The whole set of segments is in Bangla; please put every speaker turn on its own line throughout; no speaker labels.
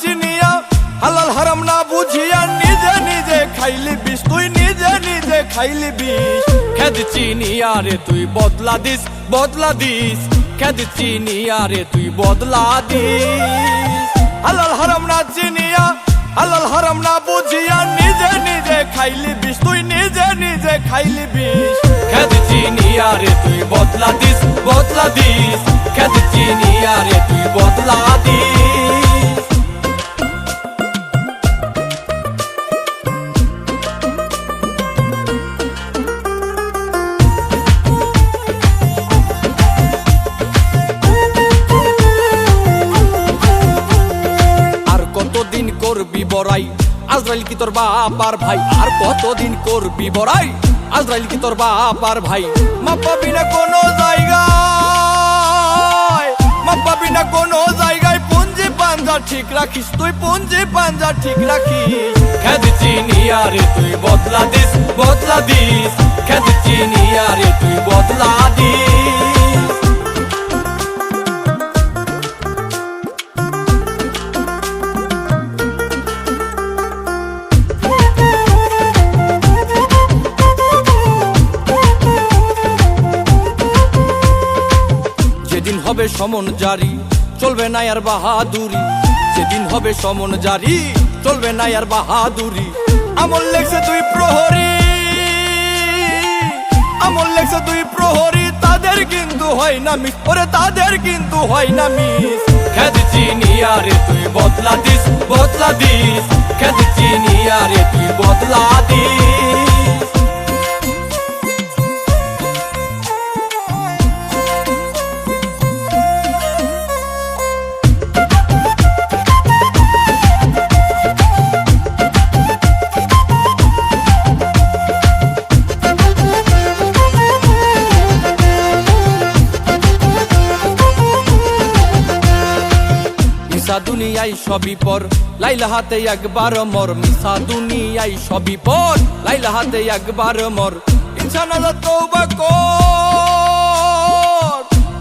চিনিয়া হালাল হারাম না বুঝিয়া নিজে নিজে খাইলি বিষ, তুই নিজে নিজে খাইলি বিষ। খেদ চিনিয়া রে তুই বদলা দিস, বদলা দিস, খেদ চিনিয়া রে তুই বদলা দিস। হালাল হারাম না চিনিয়া হালাল হারাম না বুঝিয়া নিজে নিজে খাইলি বিষ, তুই নিজে নিজে খাইলি বিষ। খেদ চিনিয়া রে তুই বদলা দিস, বদলা দিস, খেদ চিনিয়া রে তুই বদলা দিস। আর কতদিন করবি বড়াই আজরাইল কি তোর বাবার ভাই, আর কতদিন করবি বড়াই আজরাইল কি তোর বাবার ভাই। মাপ পাবি না কোনো জায়গায়, মাপ পাবি না কোনো জায়গায়, পুঞ্জি পাঞ্জা ঠিক রাখিস, তুই পুঞ্জি পাঞ্জা ঠিক রাখিস। খেদ চিনিয়া রে তুই বদলা দিস, বদলা দিস, খেদ চিনিয়া রে তুই বদলা দিস। যেদিন হবে সমন জারি চলবে না আর বাহাদুরি, যেদিন হবে সমন জারি চলবে না আর বাহাদুরি। আমল লেখছে তুই প্রহরী, আমল লেখছে তুই প্রহরী, তাদের কিন্তু হয় না মিস, ওরে তাদের কিন্তু হয় না মিস। খেদ চিনিয়া রে তুই বদলা দিস, বদলা দিস, খেদ চিনিয়া রে তুই বদলা দিস। মিশা দুনিয়ায় সবই পর লাইলা হাতে একবার মর, মিশা দুনিয়ায় সবই পর লাইলা হাতে একবার মর। ইনশাআল্লাহ তওবা কর,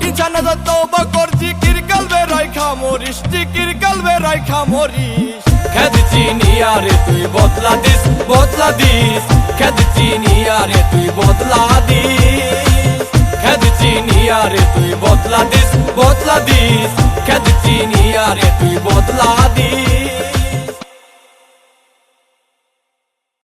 ইনশাআল্লাহ তওবা কর, জিকির কলবে রাখা মরিস, জিকির কলবে রাখা মরিস। খেদ চিনিয়া রে তুই বদলা দিস, বদলা দিস, খেদ চিনিয়া রে তুই বদলা দিস। খেদ চিনিয়া রে তুই বদলা দিস, বদলা দিস, খেদ চিনিয়া রে তুই বদলা দিস।